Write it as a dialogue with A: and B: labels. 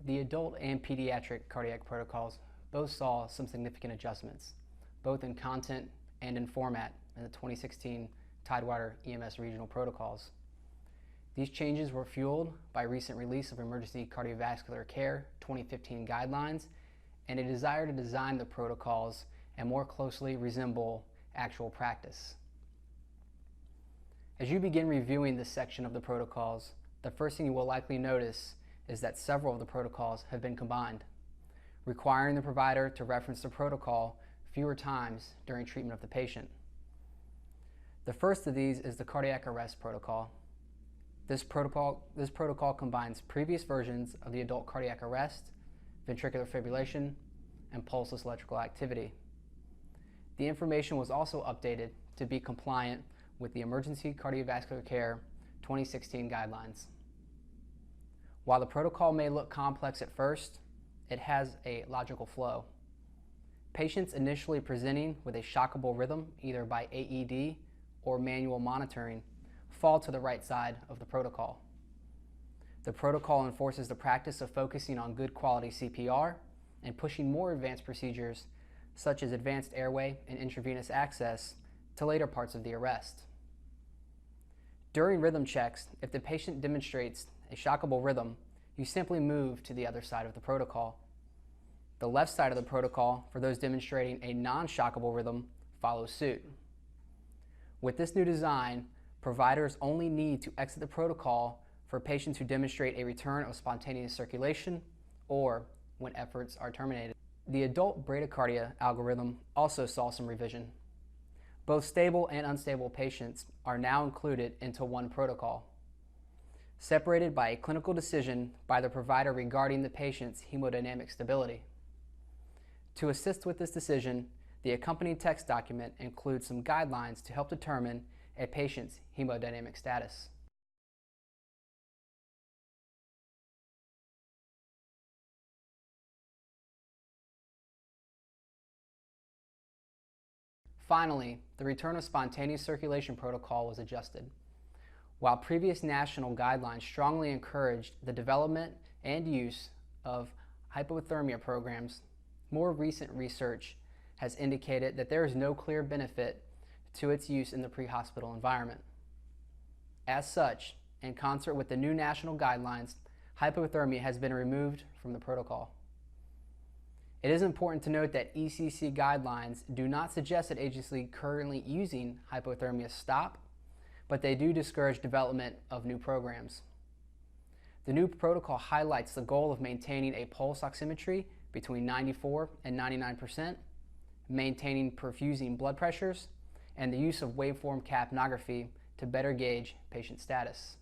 A: The adult and pediatric cardiac protocols both saw some significant adjustments, both in content and in format in the 2016 Tidewater EMS regional protocols. These changes were fueled by recent release of Emergency Cardiovascular Care 2015 guidelines and a desire to design the protocols and more closely resemble actual practice. As you begin reviewing this section of the protocols, the first thing you will likely notice is that several of the protocols have been combined, requiring the provider to reference the protocol fewer times during treatment of the patient. The first of these is the cardiac arrest protocol. This protocol combines previous versions of the adult cardiac arrest, ventricular fibrillation, and pulseless electrical activity. The information was also updated to be compliant with the Emergency Cardiovascular Care 2016 guidelines. While the protocol may look complex at first, it has a logical flow. Patients initially presenting with a shockable rhythm, either by AED or manual monitoring, fall to the right side of the protocol. The protocol enforces the practice of focusing on good quality CPR and pushing more advanced procedures such as advanced airway and intravenous access to later parts of the arrest. During rhythm checks, if the patient demonstrates a shockable rhythm, you simply move to the other side of the protocol. The left side of the protocol, for those demonstrating a non-shockable rhythm, follows suit. With this new design, providers only need to exit the protocol for patients who demonstrate a return of spontaneous circulation or when efforts are terminated. The adult bradycardia algorithm also saw some revision. Both stable and unstable patients are now included into one protocol, separated by a clinical decision by the provider regarding the patient's hemodynamic stability. To assist with this decision, the accompanying text document includes some guidelines to help determine a patient's hemodynamic status. Finally, the return of spontaneous circulation protocol was adjusted. While previous national guidelines strongly encouraged the development and use of hypothermia programs, more recent research has indicated that there is no clear benefit to its use in the pre-hospital environment. As such, in concert with the new national guidelines, hypothermia has been removed from the protocol. It is important to note that ECC guidelines do not suggest that agencies currently using hypothermia stop, but they do discourage development of new programs. The new protocol highlights the goal of maintaining a pulse oximetry between 94 and 99%, maintaining perfusing blood pressures, and the use of waveform capnography to better gauge patient status.